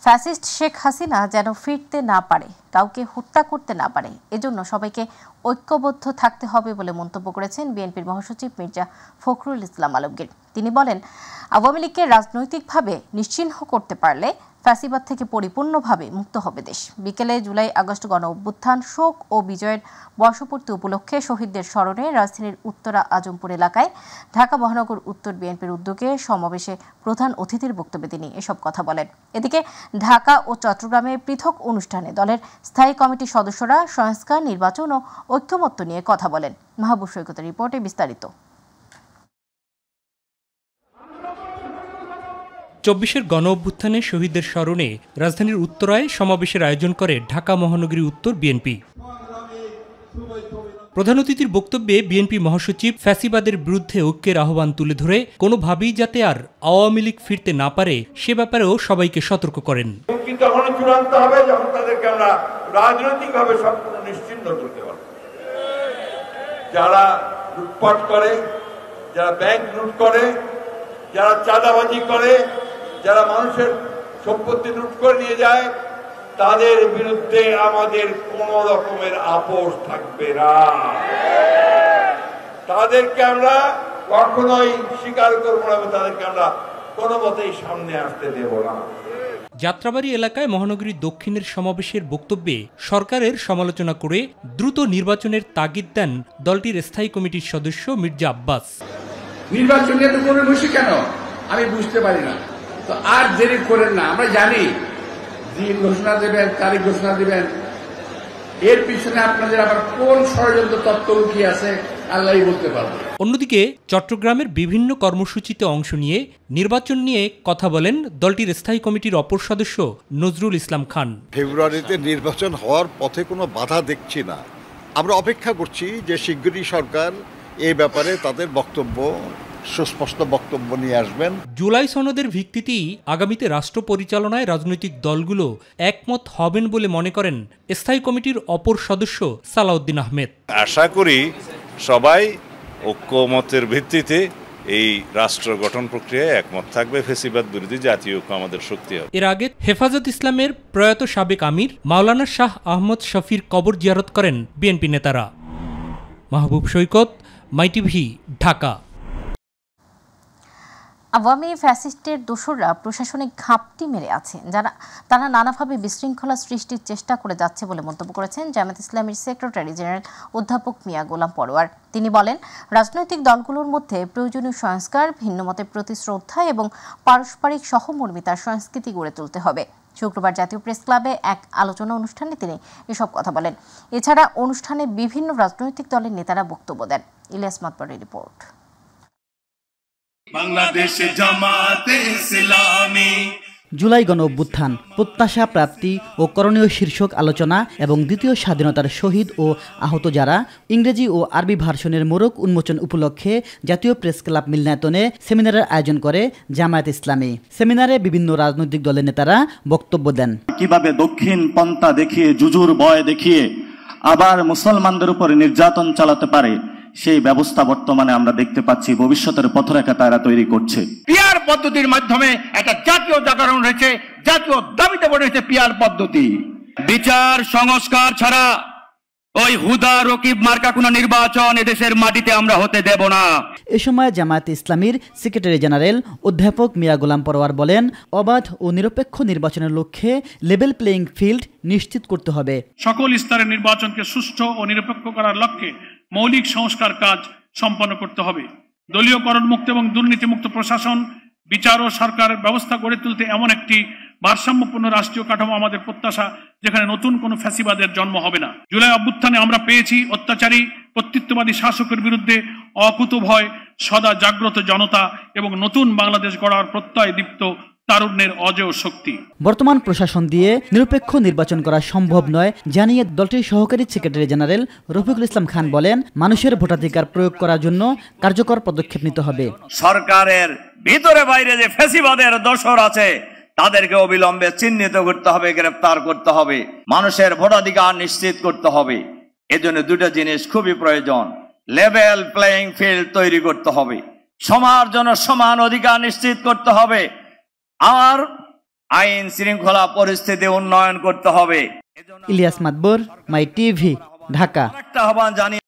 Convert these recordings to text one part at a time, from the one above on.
Fascist Sheikh Hasina যেন ফিরতে না পারে, কাউকে হত্যা করতে না পারে, এজন্য সবাইকে ঐক্যবদ্ধ থাকতে হবে বলে মন্তব্য করেছেন বিএনপির মহাসচিব মির্জা ফখরুল ইসলাম আলমগীর। তিনি বলেন, আওয়ামী লীগকে রাজনৈতিকভাবে নিশ্চিহ্ন করতে পারলে ফ্যাসিবাদ থেকে পরিপূর্ণভাবে মুক্ত হবে দেশ। বিকেলে জুলাই আগস্ট গণ অভ্যুত্থান শোক ও বিজয়ের বর্ষপূর্তি উপলক্ষে শহীদদের স্মরণে রাজধানীর উত্তরা আজমপুর এলাকায় ঢাকা মহানগর উত্তর বিএনপির উদ্যোগে সমাবেশে প্রধান অতিথির বক্তব্যে তিনি এসব কথা বলেন। এদিকে ঢাকা ও চট্টগ্রামে পৃথক অনুষ্ঠানে দলের স্থায়ী কমিটির সদস্যরা সংস্কার, নির্বাচন ও ঐক্যমত্য নিয়ে কথা বলেন। মাহবুব সৈকতের রিপোর্টে বিস্তারিত। ২৪-এর গণ অভ্যুত্থানে শহীদদের স্মরণে রাজধানীর উত্তরায় সমাবেশের আয়োজন করে ঢাকা মহানগরী উত্তর বিএনপি। প্রধান অতিথির বক্তব্যে বিএনপি মহাসচিব ফ্যাসিবাদের বিরুদ্ধে ঐক্যের আহ্বান তুলে ধরে কোনোভাবেই যাতে আর আওয়ামী লীগ ফিরতে না পারে সে ব্যাপারেও সবাইকে সতর্ক করেন। চূড়ান্ত হবে যখন তাদেরকে আমরা রাজনৈতিকভাবে সম্পূর্ণ নিশ্চিহ্ন করতে পারব। যারা লুটপাট করে, যারা ব্যাংক লুট করে, যারা চাঁদাবাজি করে, যারা মানুষের সম্পত্তি লুট করে নিয়ে যায়, তাদের বিরুদ্ধে আমাদের কোন রকমের আপোষ থাকবে না। তাদেরকে আমরা কখনোই স্বীকার করবো না, তাদেরকে আমরা কোনো মতেই সামনে আসতে দেব না। যাত্রাবাড়ী এলাকায় মহানগরীর দক্ষিণের সমাবেশের বক্তব্যে সরকারের সমালোচনা করে দ্রুত নির্বাচনের তাগিদ দেন দলটির স্থায়ী কমিটির সদস্য মির্জা আব্বাস। নির্বাচন নিয়ে তো কোনো খুশি কেন আমি বুঝতে পারি না। তো আর দেরি করেন না, আমরা জানি দিন ঘোষণা দেবেন, তারিখ ঘোষণা দেবেন, এর পিছনে আপনাদের আবার কোন ষড়যন্ত্র তত্ত্ব লুকিয়ে আছে আল্লাহই বলতে পারবে। অন্যদিকে চট্টগ্রামের বিভিন্ন কর্মসূচিতে অংশ নিয়ে নির্বাচন নিয়ে কথা বলেন দলটির স্থায়ী কমিটির অপর সদস্য নজরুল ইসলাম খান। ফেব্রুয়ারিতে নির্বাচন হওয়ার পথে কোনো বাধা দেখছি না। আমরা অপেক্ষা করছি যে শিগগিরই সরকার এই ব্যাপারে তাদের বক্তব্য, সুস্পষ্ট বক্তব্য নিয়ে আসবেন। জুলাই সনদের ভিত্তিতেই আগামীতে রাষ্ট্র পরিচালনায় রাজনৈতিক দলগুলো একমত হবেন বলে মনে করেন স্থায়ী কমিটির অপর সদস্য সালাউদ্দিন আহমেদ। আশা করি সবাই ঐক্যমতের ভিত্তিতে এই রাষ্ট্র গঠন প্রক্রিয়ায় একমত থাকবে। ফ্যাসিবাদ বিরোধী জাতীয় ঐক্য আমাদের শক্তি হবে। এর আগে হেফাজত ইসলামের প্রয়াত সাবেক আমির মাওলানা শাহ আহমদ শফির কবর জিয়ারত করেন বিএনপি নেতারা। মাহবুব সৈকত, মাই টিভি, ঢাকা। আওয়ামী ফ্যাসিস্টের দোসররা প্রশাসনিক ঘাপটি মেরে আছে, তারা নানাভাবে বিশৃঙ্খলা সৃষ্টির চেষ্টা করে যাচ্ছে বলে মন্তব্য করেছেন জামায়াত ইসলামীর সেক্রেটারি জেনারেল অধ্যাপক মিয়া গোলাম পরোয়ার। তিনি বলেন, রাজনৈতিক দলগুলোর মধ্যে প্রয়োজনীয় সংস্কার, ভিন্নমতের প্রতি শ্রদ্ধা এবং পারস্পরিক সহমর্মিতার সংস্কৃতি গড়ে তুলতে হবে। শুক্রবার জাতীয় প্রেস ক্লাবে এক আলোচনা অনুষ্ঠানে তিনি এসব কথা বলেন। এছাড়া অনুষ্ঠানে বিভিন্ন রাজনৈতিক দলের নেতারা বক্তব্য দেন। ইলিয়াস মাতবরের রিপোর্ট। বাংলাদেশে জামাতে ইসলামী জুলাই গণ অভ্যুত্থান, প্রত্যাশা, প্রাপ্তি ও করণীয় শীর্ষক আলোচনা এবং দ্বিতীয় স্বাধীনতার শহীদ ও আহত যারা ইংরেজি ও আরবি ভার্সনের মোড়ক উন্মোচন উপলক্ষে জাতীয় প্রেস ক্লাব মিলনায়তনে সেমিনারের আয়োজন করে জামায়াত ইসলামী। সেমিনারে বিভিন্ন রাজনৈতিক দলের নেতারা বক্তব্য দেন। কিভাবে দক্ষিণ পন্থা দেখিয়ে, জুজুর ভয় দেখিয়ে আবার মুসলমানদের উপর নির্যাতন চালাতে পারে, সেই ব্যবস্থা বর্তমানে আমরা দেখতে পাচ্ছি। ভবিষ্যতের পথরেখা তারা তৈরি করছে। পিয়ার পদ্ধতির মাধ্যমে একটা জাতীয় জাগরণ হয়েছে, জাতীয় দাবিতে বলেছে পিয়ার পদ্ধতি। বিচার সংস্কার ছাড়া ওই হুদা রকিব মার্কা কোনো নির্বাচন এদেশের মাটিতে আমরা হতে দেব না। এ সময় জামায়াত ইসলামীর সেক্রেটারি জেনারেল অধ্যাপক মিয়া গোলাম পরোয়ার বলেন, অবাধ ও নিরপেক্ষ নির্বাচনের লক্ষ্যে লেভেল প্লেইং ফিল্ড নিশ্চিত করতে হবে। সকল স্তরের নির্বাচনকে সুষ্ঠু ও নিরপেক্ষ করার লক্ষ্যে মৌলিক সংস্কার কাজ সম্পন্ন করতে হবে। দলীয়করণ মুক্ত এবং দুর্নীতিমুক্ত প্রশাসন, বিচার ও সরকার ব্যবস্থা গড়ে তুলতে এমন একটি ভারসাম্যপূর্ণ রাষ্ট্রীয় কাঠামো আমাদের প্রত্যাশা, যেখানে নতুন কোনো ফ্যাসিবাদের জন্ম হবে না। জুলাই অভ্যুত্থানে আমরা পেয়েছি অত্যাচারী কর্তৃত্ববাদী শাসকের বিরুদ্ধে অকুতোভয় সদা জাগ্রত জনতা এবং নতুন বাংলাদেশ গড়ার প্রত্যয় দীপ্ত তারুণ্যের অজেয় শক্তি। বর্তমান প্রশাসন দিয়ে নিরপেক্ষ নির্বাচন করা সম্ভব নয় জানিয়ে দলটির সহকারী সেক্রেটারি জেনারেল রফিকুল ইসলাম খান বলেন, মানুষের ভোটাধিকার প্রয়োগ করার জন্য কার্যকর পদক্ষেপ নিতে হবে। সরকারের ভিতরে বাইরে যে ফ্যাসিবাদের দোসর আছে তাদেরকে অবিলম্বে চিহ্নিত করতে হবে, গ্রেফতার করতে হবে, মানুষের ভোটাধিকার নিশ্চিত করতে হবে। এজন্য দুটো জিনিস খুবই প্রয়োজন। লেভেল প্লেইং ফিল্ড তৈরি করতে হবে, সবার জন্য সমান অধিকার নিশ্চিত করতে হবে। আর আইন শৃঙ্খলা পরিস্থিতি উন্নয়ন করতে হবে। ইলিয়াস মাদবর, মাই টিভি, ঢাকা। একটা আহ্বান জানিয়ে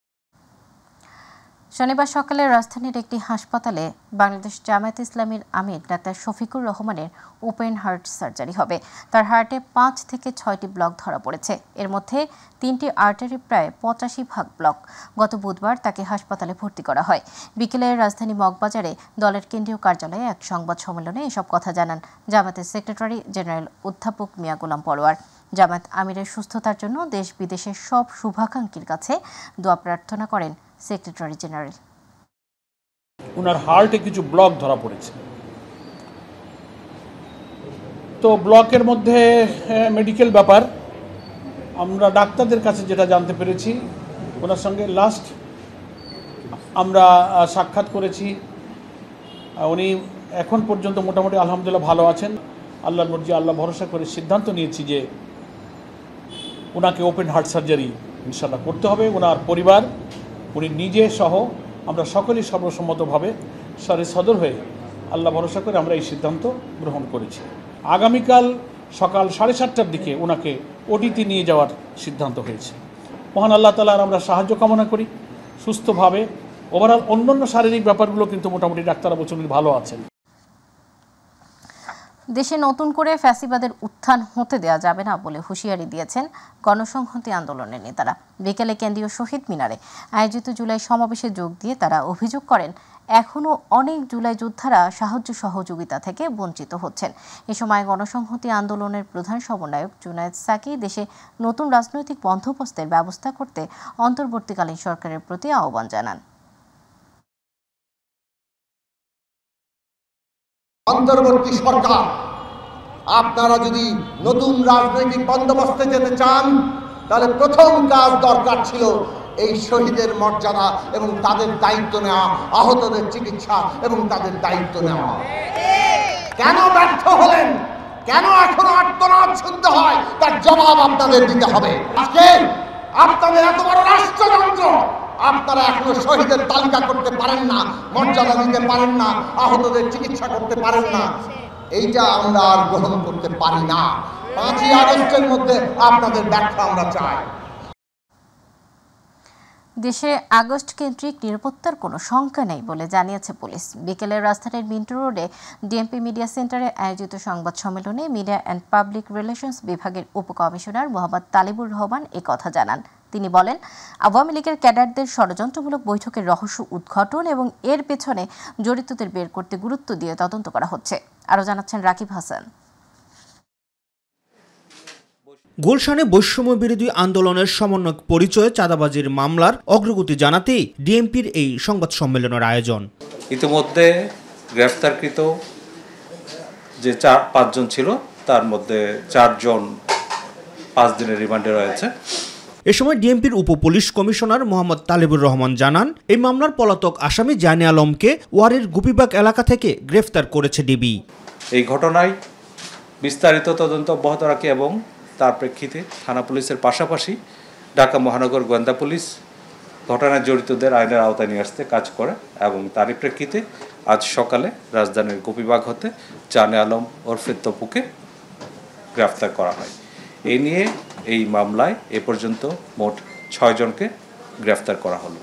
শনিবার সকালে রাজধানীর একটি হাসপাতালে বাংলাদেশ জামায়াতে ইসলামীর আমির ডাক্তার শফিকুর রহমানের ওপেন হার্ট সার্জারি হবে। তার হার্টে 5 থেকে 6টি ব্লক ধরা পড়েছে। এর মধ্যে 3টি আর্টারি প্রায় 85% ব্লক। গত বুধবার তাকে হাসপাতালে ভর্তি করা হয়। বিকেলে রাজধানী মগবাজারে দলের কেন্দ্রীয় কার্যালয়ে এক সংবাদ সম্মেলনে এসব কথা জানান জামায়াতের সেক্রেটারি জেনারেল অধ্যাপক মিয়া গোলাম পরোয়ার। জামায়াত আমিরের সুস্থতার জন্য দেশ বিদেশের সব শুভাকাঙ্ক্ষীর কাছে দোয়া প্রার্থনা করেন সেক্রেটারি জেনারেল। ওনার হার্টে কিছু ব্লক ধরা পড়েছে, তো ব্লকের মধ্যে মেডিকেল ব্যাপার। আমরা ডাক্তারদের কাছে যেটা জানতে পেরেছি, ওনার সঙ্গে লাস্ট আমরা সাক্ষাৎ করেছি, উনি এখন পর্যন্ত মোটামুটি আলহামদুলিল্লাহ ভালো আছেন। আল্লাহর মর্জি, আল্লাহ ভরসা করে সিদ্ধান্ত নিয়েছি যে ওনাকে ওপেন হার্ট সার্জারি ইনশাআল্লাহ করতে হবে। ওনার পরিবার, উনি নিজে সহ আমরা সকলেই সর্বসম্মতভাবে সদর হয়ে আল্লাহ ভরসা করে আমরা এই সিদ্ধান্ত গ্রহণ করেছি। আগামীকাল সকাল 7:30টার দিকে ওনাকে ওটিতে নিয়ে যাওয়ার সিদ্ধান্ত হয়েছে। মহান আল্লাহ তাআলার আমরা সাহায্য কামনা করি সুস্থভাবে। ওভারঅল অন্যান্য শারীরিক ব্যাপারগুলো কিন্তু মোটামুটি ডাক্তাররা বলছেন ভালো আছেন। দেশে নতুন করে ফ্যাসিবাদের উত্থান হতে দেওয়া যাবে না বলে হুঁশিয়ারি দিয়েছেন গণসংহতি আন্দোলনের নেতারা। বিকেলে কেন্দ্রীয় শহীদ মিনারে আয়োজিত জুলাই সমাবেশে যোগ দিয়ে তারা অভিযোগ করেন, এখনও অনেক জুলাই যোদ্ধারা সাহায্য সহযোগিতা থেকে বঞ্চিত হচ্ছেন। এ সময় গণসংহতি আন্দোলনের প্রধান সমন্বয়ক জুনায়েদ সাকি দেশে নতুন রাজনৈতিক বন্দোবস্তের ব্যবস্থা করতে অন্তর্বর্তীকালীন সরকারের প্রতি আহ্বান জানান। অন্তর্বর্তী সরকার, আপনারা যদি নতুন রাজনৈতিক বন্দোবস্তে যেতে চান, তাহলে প্রথম কাজ দরকার ছিল এই শহীদের মর্যাদা এবং তাদের দায়িত্ব নেওয়া, আহতদের চিকিৎসা এবং তাদের দায়িত্ব নেওয়া। কেন ব্যর্থ হলেন? কেন এখনো আর্তনাদ শুনতে হয়? তার জবাব আপনাদের দিতে হবে। আজকে আপনাদের এত বড় রাষ্ট্রযন্ত্র, আপনারা এখনো শহীদের তালিকা করতে পারেন না, মর্যাদা দিতে পারেন না, আহতদের চিকিৎসা করতে পারেন না। এইটা আমরা আর গ্রহণ করতে পারি না। 5ই আগস্টের মধ্যে আপনাদের ব্যাখ্যা আমরা চাই। দেশে আগস্ট কেন্দ্রিক নিরাপত্তার কোনো শঙ্কা নেই বলে জানিয়েছে পুলিশ। বিকেলে রাজধানীর মিন্টু রোডে ডিএমপি মিডিয়া সেন্টারে আয়োজিত সংবাদ সম্মেলনে মিডিয়া অ্যান্ড পাবলিক রিলেশনস বিভাগের উপকমিশনার মোহাম্মদ তালিবুর রহমান কথা জানান। তিনি বলেন, আওয়ামী লীগের ক্যাডারদের ষড়যন্ত্রমূলক বৈঠকের রহস্য উদ্ঘাটন এবং এর পেছনে জড়িতদের বের করতে গুরুত্ব দিয়ে তদন্ত করা হচ্ছে। আরও জানাচ্ছেন রাকিব হাসান। গুলশানে বৈষম্য বিরোধী আন্দোলনের সমন্বয়ক পরিচয়ে চাঁদাবাজির মামলার অগ্রগতি জানাতেই ডিএমপির এই সংবাদ সম্মেলনের আয়োজন। ইতিমধ্যে গ্রেফতারকৃত যে 4-5 জন ছিল, তার মধ্যে 4 জন 5 দিনের রিমান্ডে রয়েছে। এ সময় ডিএমপির উপ পুলিশ কমিশনার মোহাম্মদ তালিবুর রহমান জানান, এই মামলার পলাতক আসামি জানে আলমকে ওয়ারির গুপিবাগ এলাকা থেকে গ্রেফতার করেছে ডিবি। এই ঘটনায় বিস্তারিত তদন্ত অব্যাহত রাখে এবং তার প্রেক্ষিতে থানা পুলিশের পাশাপাশি ঢাকা মহানগর গোয়েন্দা পুলিশ ঘটনায় জড়িতদের আইনের আওতায় নিয়ে আসতে কাজ করে এবং তারই প্রেক্ষিতে আজ সকালে রাজধানীর গোপীবাগ হতে জানে আলম ওরফে তপুকে গ্রেফতার করা হয়। এই নিয়ে এই মামলায় এ পর্যন্ত মোট 6 জনকে গ্রেফতার করা হলো।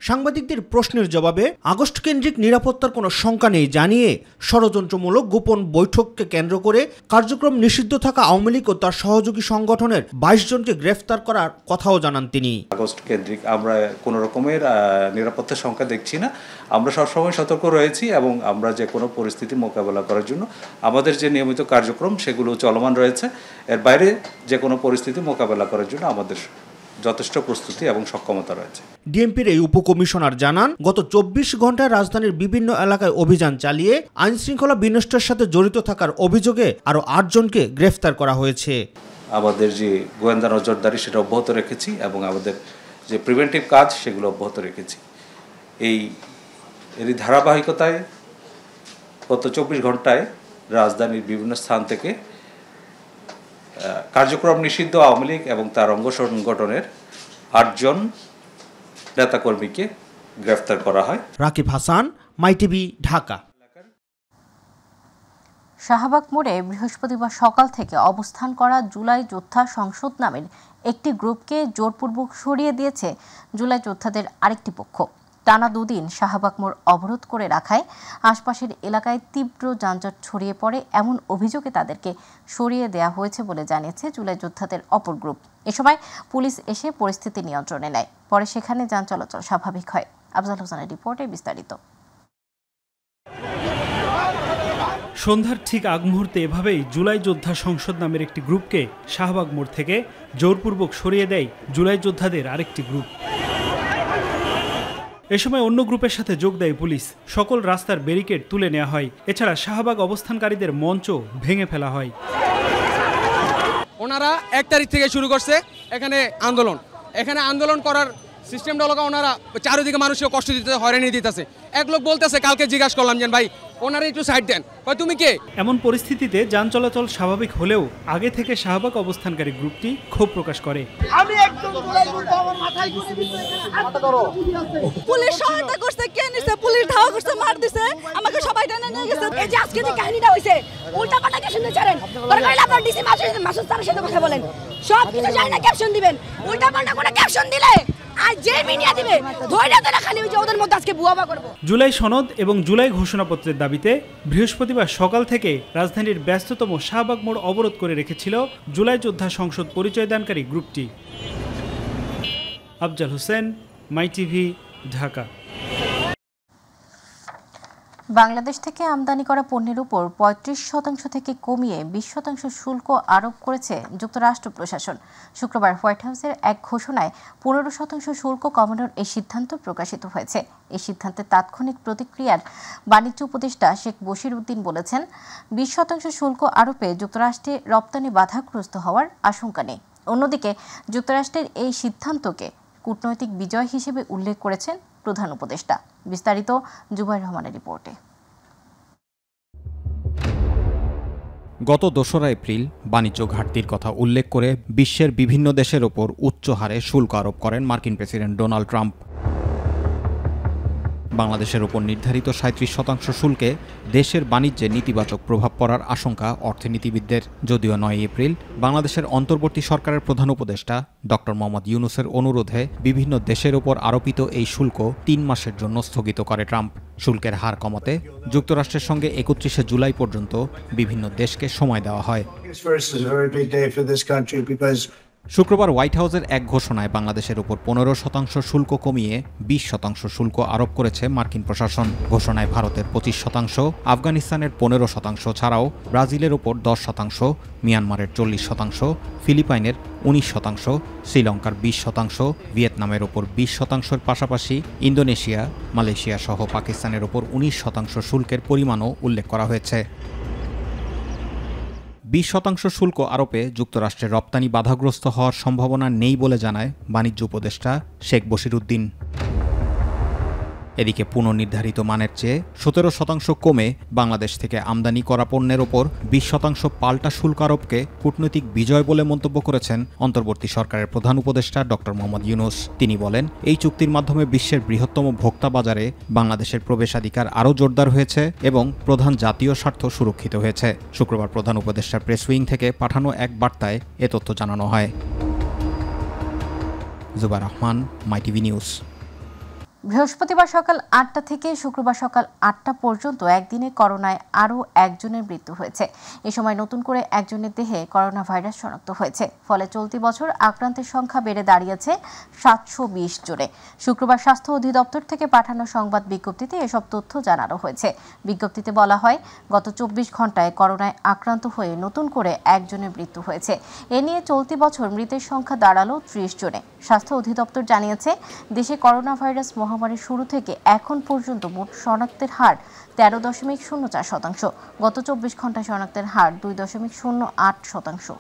সাংবাদিকদের প্রশ্নের জবাবে আগস্ট কেন্দ্রিক নিরাপত্তার কোনো শঙ্কা নেই জানিয়ে ষড়যন্ত্রমূলক গোপন বৈঠককে কেন্দ্র করে কার্যক্রম নিষিদ্ধ থাকা আওয়ামী লীগ ও তার সহযোগী সংগঠনের 22 জনকে গ্রেফতার করার কথাও জানান তিনি। আগস্ট কেন্দ্রিক আমরা কোনো রকমের নিরাপত্তার শঙ্কা দেখছি না। আমরা সবসময় সতর্ক রয়েছি এবং আমরা যে কোনো পরিস্থিতি মোকাবেলা করার জন্য আমাদের যে নিয়মিত কার্যক্রম সেগুলো চলমান রয়েছে। এর বাইরে যে কোনো পরিস্থিতি মোকাবেলা করার জন্য আমাদের যথেষ্ট প্রস্তুতি এবং সক্ষমতা রয়েছে। ডিএমপির এই উপকমিশনার জানান, গত 24 ঘন্টায় রাজধানীর বিভিন্ন এলাকায় অভিযান চালিয়ে আইন শৃঙ্খলা বিনষ্টের সাথে জড়িত থাকার অভিযোগে আরও 8 জনকে গ্রেফতার করা হয়েছে। আমাদের যে গোয়েন্দা নজরদারি সেটা অব্যাহত রেখেছি এবং আমাদের যে প্রিভেন্টিভ কাজ সেগুলো অব্যাহত রেখেছি। এরই ধারাবাহিকতায় গত 24 ঘন্টায় রাজধানীর বিভিন্ন স্থান থেকে কার্যক্রম নিষিদ্ধ আওয়ামী লীগ এবং তার অঙ্গ সংগঠনের 8 জন নেতাকর্মীকে গ্রেফতার করা হয়। রাকিব হাসান, মাই টিভি, ঢাকা। শাহবাগ মোড়ে বৃহস্পতিবার সকাল থেকে অবস্থান করা জুলাই যোদ্ধা সংসদ নামের একটি গ্রুপকে জোরপূর্বক সরিয়ে দিয়েছে জুলাই যোদ্ধাদের আরেকটি পক্ষ। টানা দুদিন শাহবাগ মোড় অবরোধ করে রাখায় আশপাশের এলাকায় তীব্র যানজট ছড়িয়ে পড়ে, এমন অভিযোগে তাদেরকে সরিয়ে দেওয়া হয়েছে বলে জানিয়েছে জুলাই যোদ্ধাদের অপর গ্রুপ। এ সময় পুলিশ এসে পরিস্থিতি নিয়ন্ত্রণে নেয়, পরে সেখানে যান চলাচল স্বাভাবিক হয়। আফজাল হোসেনের রিপোর্টে বিস্তারিত। সন্ধ্যার ঠিক আগ মুহূর্তে এভাবেই জুলাই যোদ্ধা সংসদ নামের একটি গ্রুপকে শাহবাগ মোড় থেকে জোরপূর্বক সরিয়ে দেয় জুলাই যোদ্ধাদের আরেকটি গ্রুপ। এ সময় অন্য গ্রুপের সাথে যোগ দেয় পুলিশ। সকল রাস্তার ব্যারিকেড তুলে নেওয়া হয়। এছাড়া শাহবাগ অবস্থানকারীদের মঞ্চ ভেঙে ফেলা হয়। ওনারা 1 তারিখ থেকে শুরু করছে এখানে আন্দোলন করার সিস্টেমটা হলো ওনারা চারিদিকে মানুষকে কষ্ট দিতে, হয়রানি দিতেছে। এক লোক বলতেছে, কালকে জিজ্ঞাসা করলাম যে ভাই ওনারা একটু সাইড দেন, তুমি কে? এমন পরিস্থিতিতে যান চলাচল স্বাভাবিক হলেও আগে থেকে শাহবাগ অবস্থানকারী গ্রুপটি ক্ষোভ প্রকাশ করে। আমি একদম পুলিশ সহায়তা করছে, কে নিছে, পুলিশ ধাওয়া করছে, মার দিছে, আমাকে সবাই টেনে নিয়ে গেছে। এই যে আজকে যে কাহিনীটা হইছে, উল্টা পাল্টা ক্যাপশন দিচ্ছেন, আপনার ডিসি মাসুদ স্যারের সাথে কথা বলেন, সব কিছু জানি না ক্যাপশন দিবেন, উল্টা পাল্টা করে ক্যাপশন দিলে আর যে মিডিয়া দিবে ধৈর্য ধরে খালি ওই যে ওদের মধ্যে আজকে বুয়াবা করব। জুলাই সনদ এবং জুলাই ঘোষণাপত্রের দাবিতে বৃহস্পতিবার সকাল থেকে রাজধানীর ব্যস্ততম শাহবাগ মোড় অবরোধ করে রেখেছিল জুলাই যোদ্ধা সংসদ পরিচয়দানকারী গ্রুপটি। আফজাল হোসেন, মাই টিভি, ঢাকা। বাংলাদেশ থেকে আমদানি করা পণ্যের উপর ৩৫% থেকে কমিয়ে ২০% শুল্ক আরোপ করেছে যুক্তরাষ্ট্র প্রশাসন। শুক্রবার হোয়াইট হাউসের এক ঘোষণায় ১৫% শুল্ক কমানোর এই সিদ্ধান্ত প্রকাশিত হয়েছে। এই সিদ্ধান্তের তাৎক্ষণিক প্রতিক্রিয়ার বাণিজ্য উপদেষ্টা শেখ বশির উদ্দিন বলেছেন, ২০% শুল্ক আরোপে যুক্তরাষ্ট্রে রপ্তানি বাধাগ্রস্ত হওয়ার আশঙ্কা নেই। অন্যদিকে যুক্তরাষ্ট্রের এই সিদ্ধান্তকে কূটনৈতিক বিজয় হিসেবে উল্লেখ করেছেন প্রধান উপদেষ্টা। বিস্তারিত জুবাইর রহমানের রিপোর্টে। গত ২রা এপ্রিল বাণিজ্য ঘাটতির কথা উল্লেখ করে বিশ্বের বিভিন্ন দেশের ওপর উচ্চ হারে শুল্ক আরোপ করেন মার্কিন প্রেসিডেন্ট ডোনাল্ড ট্রাম্প। বাংলাদেশের ওপর নির্ধারিত ৩৭% শুল্কে দেশের বাণিজ্যে নেতিবাচক প্রভাব পড়ার আশঙ্কা অর্থনীতিবিদদের। যদিও ৯ এপ্রিল বাংলাদেশের অন্তর্বর্তী সরকারের প্রধান উপদেষ্টা ডক্টর মোহাম্মদ ইউনূসের অনুরোধে বিভিন্ন দেশের ওপর আরোপিত এই শুল্ক ৩ মাসের জন্য স্থগিত করে ট্রাম্প। শুল্কের হার কমাতে যুক্তরাষ্ট্রের সঙ্গে ৩১ জুলাই পর্যন্ত বিভিন্ন দেশকে সময় দেওয়া হয়। শুক্রবার হোয়াইট হাউসের এক ঘোষণায় বাংলাদেশের উপর ১৫% শুল্ক কমিয়ে ২০% শুল্ক আরোপ করেছে মার্কিন প্রশাসন। ঘোষণায় ভারতের ২৫%, আফগানিস্তানের 15% ছাড়াও ব্রাজিলের ওপর 10%, মিয়ানমারের 40%, ফিলিপাইনের 19%, শ্রীলঙ্কার 20%, ভিয়েতনামের ওপর 20%-এর পাশাপাশি ইন্দোনেশিয়া, মালয়েশিয়া সহ পাকিস্তানের ওপর 19% শুল্কের পরিমাণও উল্লেখ করা হয়েছে। 20% শুল্ক আরোপে যুক্তরাষ্ট্রের রপ্তানি বাধাগ্রস্ত হওয়ার সম্ভাবনা নেই বলে জানায় বাণিজ্য উপদেষ্টা শেখ বশির উদ্দিন। এদিকে পুনর্নির্ধারিত মানের চেয়ে 17% কমে বাংলাদেশ থেকে আমদানি করা পণ্যের ওপর 20% পাল্টা শুল্ক আরোপকে কূটনৈতিক বিজয় বলে মন্তব্য করেছেন অন্তর্বর্তী সরকারের প্রধান উপদেষ্টা ডক্টর মোহাম্মদ ইউনূস। তিনি বলেন, এই চুক্তির মাধ্যমে বিশ্বের বৃহত্তম ভোক্তা বাজারে বাংলাদেশের প্রবেশাধিকার আরও জোরদার হয়েছে এবং প্রধান জাতীয় স্বার্থ সুরক্ষিত হয়েছে। শুক্রবার প্রধান উপদেষ্টার প্রেস উইং থেকে পাঠানো এক বার্তায় এ তথ্য জানানো হয়। জুবাইর রহমান, মাই টিভি নিউজ। বৃহস্পতিবার সকাল ৮টা থেকে শুক্রবার সকাল ৮টা পর্যন্ত একদিনে করোনায় আরও একজনের মৃত্যু হয়েছে। এ সময় নতুন করে একজনের দেহে করোনা ভাইরাস শনাক্ত হয়েছে। ফলে চলতি বছর আক্রান্তের সংখ্যা বেড়ে দাঁড়িয়েছে ৭২০ জনে। শুক্রবার স্বাস্থ্য অধিদপ্তর থেকে পাঠানো সংবাদ বিজ্ঞপ্তিতে এসব তথ্য জানানো হয়েছে। বিজ্ঞপ্তিতে বলা হয়, গত ২৪ ঘন্টায় করোনায় আক্রান্ত হয়ে নতুন করে একজনের মৃত্যু হয়েছে। এ নিয়ে চলতি বছর মৃতের সংখ্যা দাঁড়ালো ৩০ জনে। স্বাস্থ্য অধিদপ্তর জানিয়েছে, দেশে করোনা ভাইরাস মহামারীর শুরু থেকে এখন পর্যন্ত মোট শনাক্তের হার ১৩.০৪%। গত ২৪ ঘন্টায় শনাক্তের হার ২.০৮%।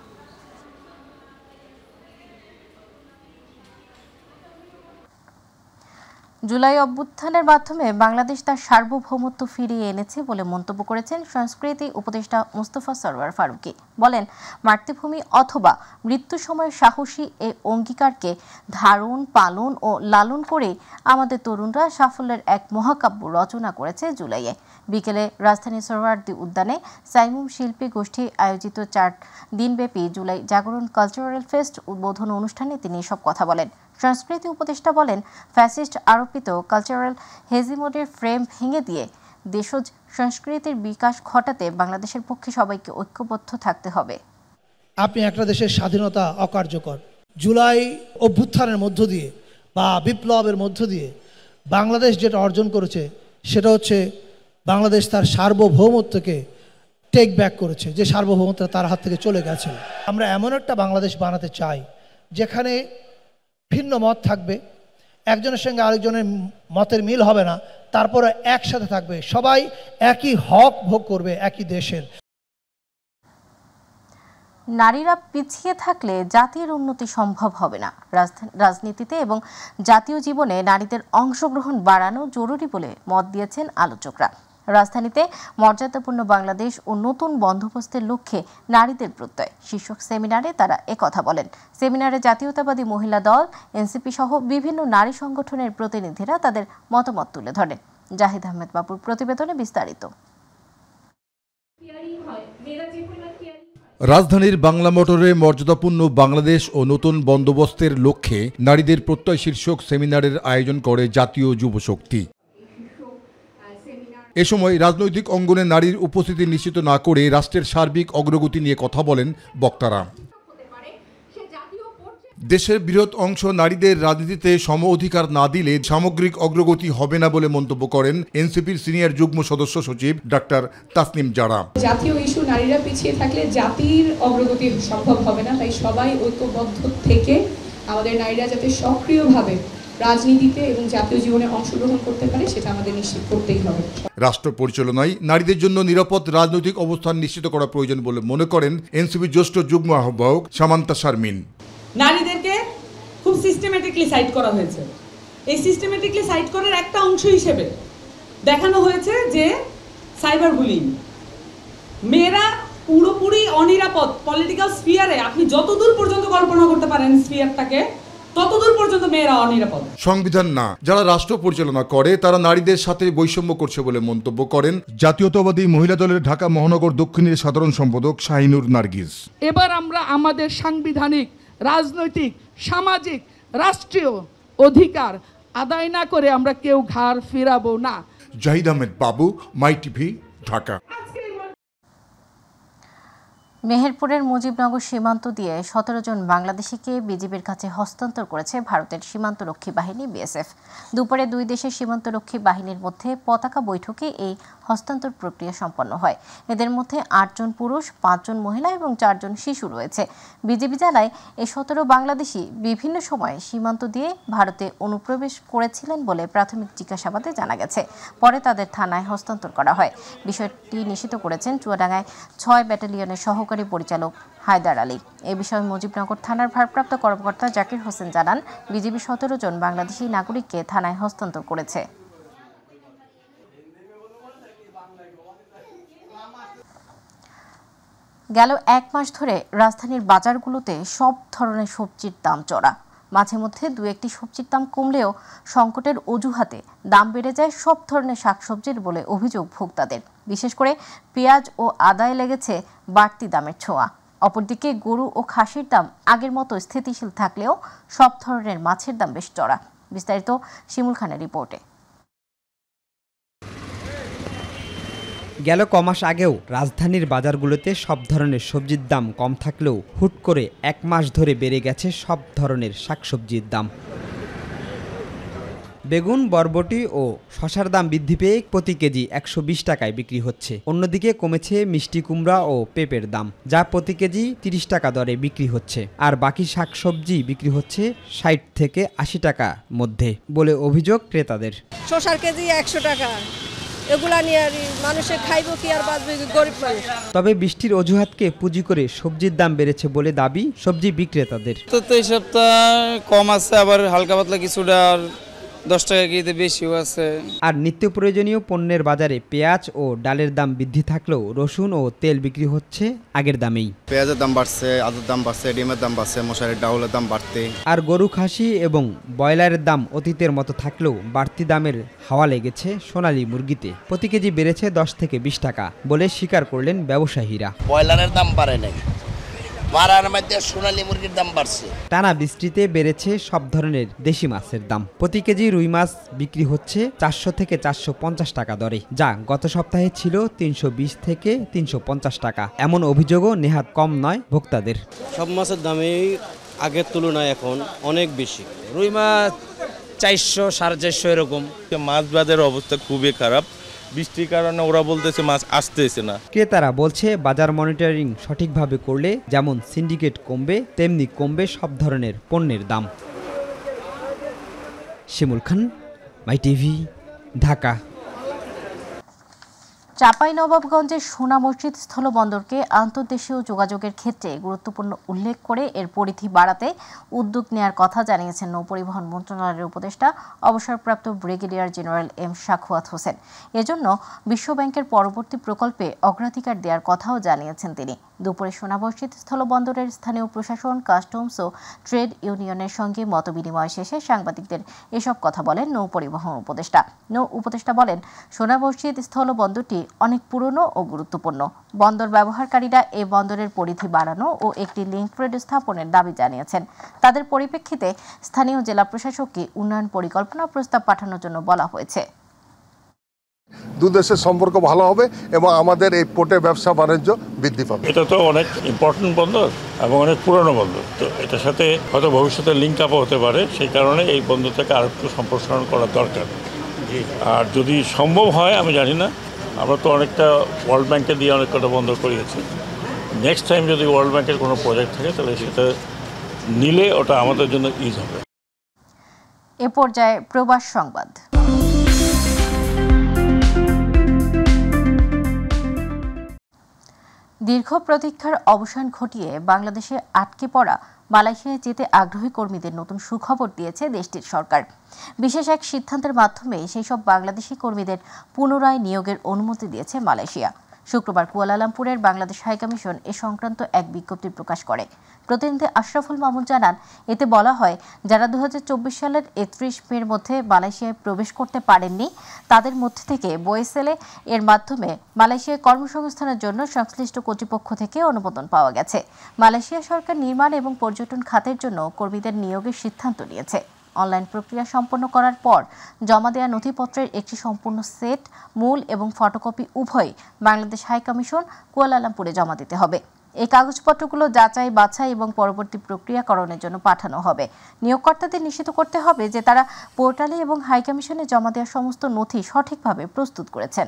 জুলাই অভ্যুত্থানের মাধ্যমে বাংলাদেশ তার সার্বভৌমত্ব ফিরিয়ে এনেছে বলে মন্তব্য করেছেন সংস্কৃতি উপদেষ্টা মুস্তফা সরওয়ার ফারুকী। বলেন, মাতৃভূমি অথবা মৃত্যু সময়ের সাহসী এই অঙ্গীকারকে ধারণ, পালন ও লালন করে আমাদের তরুণরা সাফল্যের এক মহাকাব্য রচনা করেছে জুলাইয়ে। বিকেলে রাজধানীর সোহরাওয়ার্দী উদ্যানে সাইমুম শিল্পী গোষ্ঠী আয়োজিত 4 দিনব্যাপী জুলাই জাগরণ কালচারাল ফেস্ট উদ্বোধন অনুষ্ঠানে তিনি এসব কথা বলেন। সংস্কৃতি উপদেষ্টা বলেন, ফ্যাসিস্ট আরোপিত কালচারাল হেজিমনির ফ্রেম ভেঙে দিয়ে দেশজ সংস্কৃতির বিকাশ ঘটাতে বাংলাদেশের পক্ষে সবাইকে ঐক্যবদ্ধ থাকতে হবে। আপনি একটা দেশের স্বাধীনতা অকার্যকর, জুলাই অভ্যুত্থানের মধ্য দিয়ে বা বিপ্লবের মধ্য দিয়ে বাংলাদেশ যেটা অর্জন করেছে সেটা হচ্ছে বাংলাদেশ তার সার্বভৌমত্বকে টেক ব্যাক করেছে, যে সার্বভৌমত্ব তার হাত থেকে চলে গেছে। আমরা এমন একটা বাংলাদেশ বানাতে চাই যেখানে ভিন্ন মত থাকবে, একজনের সঙ্গে আরেকজনের মতের মিল হবে না, তারপরে একসাথে থাকবে, সবাই একই হক ভোগ করবে একই দেশের। নারীরা পিছিয়ে থাকলে জাতির উন্নতি সম্ভব হবে না। রাজনীতিতে এবং জাতীয় জীবনে নারীদের অংশগ্রহণ বাড়ানো জরুরি বলে মত দিয়েছেন আলোচকরা। রাজধানীতে মর্যাদাপূর্ণ বাংলাদেশ ও নতুন বন্দোবস্তের লক্ষ্যে নারীদের প্রত্যয় শীর্ষক সেমিনারে তারা একথা বলেন। সেমিনারে জাতীয়তাবাদী মহিলা দল, এনসিপি সহ বিভিন্ন নারী সংগঠনের প্রতিনিধিরা তাদের মতামত তুলে ধরেন। জাহিদ আহমেদ বাবুর প্রতিবেদনে বিস্তারিত। রাজধানীর বাংলা মোটরে মর্যাদাপূর্ণ বাংলাদেশ ও নতুন বন্দোবস্তের লক্ষ্যে নারীদের প্রত্যয় শীর্ষক সেমিনারের আয়োজন করে জাতীয় যুব শক্তি। এ সময় রাজনৈতিক অঙ্গনে নারীর উপস্থিতি নিশ্চিত না করে রাষ্ট্রের সার্বিক অগ্রগতি নিয়ে কথা বলেন বক্তারা। দেশের বৃহৎ অংশ নারীদের রাজনীতিতে সম অধিকার না দিলে সামগ্রিক অগ্রগতি হবে না বলে মন্তব্য করেন এনসিপির সিনিয়র যুগ্ম সদস্য সচিব ডাক্তার তাসনিম জারা। জাতীয় ইস্যু নারীরা পিছিয়ে থাকলে জাতির অগ্রগতি সম্ভব হবে না, তাই সবাই ঐক্যবদ্ধ থেকে আমাদের নারীরা যাতে সক্রিয়ভাবে রাজনীতিতে এবং জাতীয় জীবনে অংশগ্রহণ করতে পারে সেটা আমাদের নিশ্চিত করতেই হবে। রাষ্ট্র পরিচালনায় নারীদের জন্য নিরাপদ রাজনৈতিক অবস্থান নিশ্চিত করা প্রয়োজন বলে মনে করেন এনসিপির জ্যেষ্ঠ যুগ্ম আহ্বায়ক সামান্তা শারমিন। নারীদেরকে খুব সিস্টেমেটিকলি সাইড করা হয়েছে। এই সিস্টেমেটিকলি সাইড করার একটা অংশ হিসেবে দেখানো হয়েছে যে সাইবার বুলিং, মেয়েরা পুরোপুরি অনিরাপদ পলিটিক্যাল স্ফিয়ারে। আপনি যতদূর পর্যন্ত কল্পনা করতে পারেন স্ফিয়ারটাকে, ততদূর পর্যন্ত মেয়েরা অনিরাপদ। সংবিধান না, যারা রাষ্ট্র পরিচালনা করে তারা নারীদের সাথে বৈষম্য করছে বলে মন্তব্য করেন জাতীয়তাবাদী মহিলা দলের ঢাকা মহানগর দক্ষিণের সাধারণ সম্পাদক শাহিনুর নার্গিস। এবার আমরা আমাদের সাংবিধানিক, রাজনৈতিক, সামাজিক, রাষ্ট্রীয় অধিকার আদায় না করে আমরা কেউ ঘাড় ফিরাবো না। জাহিদ আহমেদ বাবু, মাই টিভি, ঢাকা। মেহেরপুরের মুজিবনগর সীমান্ত দিয়ে 17 জন বাংলাদেশিকে বিজিবির কাছে হস্তান্তর করেছে ভারতের সীমান্তরক্ষী বাহিনী বিএসএফ। দুপুরে দুই দেশের সীমান্তরক্ষী বাহিনীর মধ্যে পতাকা বৈঠকে এই হস্তান্তর প্রক্রিয়া সম্পন্ন হয়। এদের মধ্যে 8 জন পুরুষ, 5 জন মহিলা এবং 4 জন শিশু রয়েছে। বিজিবি জানায় এই 17 বাংলাদেশি বিভিন্ন সময়ে সীমান্ত দিয়ে ভারতে অনুপ্রবেশ করেছিলেন বলে প্রাথমিক জিজ্ঞাসাবাদে জানা গেছে। পরে তাদের থানায় হস্তান্তর করা হয়। বিষয়টি নিশ্চিত করেছেন চুয়াডাঙ্গায় 6 ব্যাটালিয়নের সহকারী পরিচালক হায়দার আলী। এ বিষয়ে মুজিবনগর থানার ভারপ্রাপ্ত কর্মকর্তা জাকির হোসেন জানান, বিজিবি 17 জন বাংলাদেশি নাগরিককে থানায় হস্তান্তর করেছে। গেল 1 মাস ধরে রাজধানীর বাজারগুলোতে সব ধরনের সবজির দাম চড়া। মাঝে মধ্যে দু একটি সবজির দাম কমলেও সংকটের অজুহাতে দাম বেড়ে যায় সব ধরনের শাকসবজির বলে অভিযোগ ভোক্তাদের। বিশেষ করে পেঁয়াজ ও আদায় লেগেছে বাড়তি দামের ছোঁয়া। অপরদিকে গরু ও খাসির দাম আগের মতো স্থিতিশীল থাকলেও সব ধরনের মাছের দাম বেশ চড়া। বিস্তারিত শিমুল খানের রিপোর্টে। গেল কমাস আগেও রাজধানীর বাজারগুলোতে সব ধরনের সবজির দাম কম থাকলেও হুট করে 1 মাস ধরে বেড়ে গেছে সব ধরনের শাকসবজির দাম। বেগুন, বরবটি ও শসার দাম বৃদ্ধি পেয়ে প্রতি কেজি 120 টাকায় বিক্রি হচ্ছে। অন্যদিকে কমেছে মিষ্টি কুমড়া ও পেঁপের দাম, যা প্রতি কেজি 30 টাকা দরে বিক্রি হচ্ছে। আর বাকি শাকসবজি বিক্রি হচ্ছে 60 থেকে 80 টাকা মধ্যে বলে অভিযোগ ক্রেতাদের। শসার কেজি 100 টাকা, এগুলা নিয়ে আর মানুষের খাইব কি আর বাঁচবে গরিব মানুষ। তবে বৃষ্টির অজুহাতকে পুঁজি করে সবজির দাম বেড়েছে বলে দাবি সবজি বিক্রেতাদের। তো এই সপ্তাহ কম আছে, আবার হালকা পাতলা কিছুটা 10 টাকা কেজিতে বেশিও আছে। আর নিত্য প্রয়োজনীয় পণ্যের বাজারে পেঁয়াজ ও ডালের দাম বৃদ্ধি থাকলেও রসুন ও তেল বিক্রি হচ্ছে আগের দামেই। পেঁয়াজের দাম বাড়ছে, আলুর দাম বাড়ছে, ডিমের দাম বাড়ছে, মশারির ডাউলের দাম বাড়তে। আর গরু, খাসি এবং ব্রয়লারের দাম অতীতের মতো থাকলেও বাড়তি দামের হাওয়া লেগেছে সোনালী মুরগিতে। প্রতি কেজি বেড়েছে 10 থেকে 20 টাকা বলে স্বীকার করলেন ব্যবসায়ীরা। ব্রয়লারের দাম বাড়ে নাই, বাড়ার মধ্যে সোনালী মুরগির দাম বাড়ছে। টানা বৃষ্টিতে বেড়েছে সব ধরনের দেশি মাছের দাম। প্রতি কেজি রুই মাছ বিক্রি হচ্ছে 400 থেকে 450 টাকা দরে, যা গত সপ্তাহে ছিল 320 থেকে 350 টাকা। এমন অভিযোগও নেহাত কম নয় ভোক্তাদের। সব মাছের দামই আগের তুলনায় এখন অনেক বেশি। রুই মাছ 400, 450 এরকম। মাছ বাজারের অবস্থা খুবই খারাপ, বৃষ্টির কারণে ওরা বলতেছে মাছ আসতেছে না। ক্রেতারা বলছে বাজার মনিটরিং সঠিকভাবে করলে যেমন সিন্ডিকেট কমবে, তেমনি কমবে সব ধরনের পণ্যের দাম। শিমুল খান, মাই টিভি, ঢাকা। চাঁপাইনবাবগঞ্জের সোনা মসজিদ স্থলবন্দরকে আন্তর্দেশীয় যোগাযোগের ক্ষেত্রে গুরুত্বপূর্ণ উল্লেখ করে এর পরিধি বাড়াতে উদ্যোগ নেওয়ার কথা জানিয়েছেন নৌপরিবহন মন্ত্রণালয়ের উপদেষ্টা অবসরপ্রাপ্ত brigadier general M Sakhawat Hossain. এজন্য বিশ্বব্যাংকের পরবর্তী প্রকল্পে অগ্রাধিকার দেওয়ার কথাও জানিয়েছেন তিনি। দুপুরে সোনা মসজিদ স্থলবন্দরের স্থানীয় প্রশাসন, কাস্টমস ও ট্রেড ইউনিয়নের সঙ্গে মতবিনিময় শেষে সাংবাদিকদের এসব কথা বলেন নৌপরিবহন উপদেষ্টা। নৌ উপদেষ্টা বলেন, সোনা মসজিদ স্থলবন্দরটি অনেক পুরনো ও গুরুত্বপূর্ণ। বন্দর ব্যবহারকারীরা এই বন্দরের পরিধি বাড়ানো ও একটি লিংক রোড স্থাপনের দাবি জানিয়েছেন। তাদের পরিপ্রেক্ষিতে স্থানীয় জেলা প্রশাসককে উন্নয়ন পরিকল্পনা প্রস্তাব পাঠানোর জন্য বলা হয়েছে। দু দেশের সম্পর্ক ভালো হবে এবং আমাদের এই পোর্টে ব্যবসা বাণিজ্য বৃদ্ধি পাবে। এটা তো অনেক ইম্পর্টেন্ট বন্দর এবং অনেক পুরনো বন্দর, তো এটার সাথে হয়তো ভবিষ্যতে লিঙ্ক আপও হতে পারে। সেই কারণে এই বন্দরটাকে আর একটু সম্প্রসারণ করা দরকার। আর যদি সম্ভব হয়, আমি জানি না, আমরা তো অনেকটা ওয়ার্ল্ড ব্যাংকে দিয়ে অনেক কটা বন্দর করিয়েছি। নেক্সট টাইম যদি ওয়ার্ল্ড ব্যাংকের কোনো প্রজেক্ট থাকে তাহলে সেটা নিলে ওটা আমাদের জন্য ইজ হবে। এ পর্যায়ে প্রবাস সংবাদ। দীর্ঘ প্রতীক্ষার অবসান ঘটিয়ে বাংলাদেশে আটকে পড়া মালয়েশিয়ায় যেতে আগ্রহী কর্মীদের নতুন সুখবর দিয়েছে দেশটির সরকার। বিশেষ এক সিদ্ধান্তের মাধ্যমে সেই সব বাংলাদেশি কর্মীদের পুনরায় নিয়োগের অনুমতি দিয়েছে মালয়েশিয়া। শুক্রবার কুয়ালালামপুরের বাংলাদেশ হাইকমিশন এ সংক্রান্ত এক বিজ্ঞপ্তি প্রকাশ করে। প্রতিনিধি আশরাফুল মামুন জানান, এতে বলা হয়, যারা 2024 সালের 31 মের মধ্যে মালয়েশিয়ায় প্রবেশ করতে পারেননি তাদের মধ্যে থেকে বয়েসেলে এর মাধ্যমে মালয়েশিয়ায় কর্মসংস্থানের জন্য সংশ্লিষ্ট কর্তৃপক্ষ থেকে অনুমোদন পাওয়া গেছে। মালয়েশিয়া সরকার নির্মাণ এবং পর্যটন খাতের জন্য কর্মীদের নিয়োগের সিদ্ধান্ত নিয়েছে। অনলাইন প্রক্রিয়া সম্পন্ন করার পর জমা দেওয়া নথিপত্রের একটি সম্পূর্ণ সেট, মূল এবং ফটোকপি উভয়ই বাংলাদেশ হাইকমিশন কুয়ালালামপুরে জমা দিতে হবে। এই কাগজপত্রগুলো যাচাই, বাছাই এবং পরবর্তী প্রক্রিয়াকরণের জন্য পাঠানো হবে। নিয়োগকর্তাদের নিশ্চিত করতে হবে যে তারা পোর্টালে এবং হাইকমিশনে জমা দেওয়া সমস্ত নথি সঠিকভাবে প্রস্তুত করেছেন।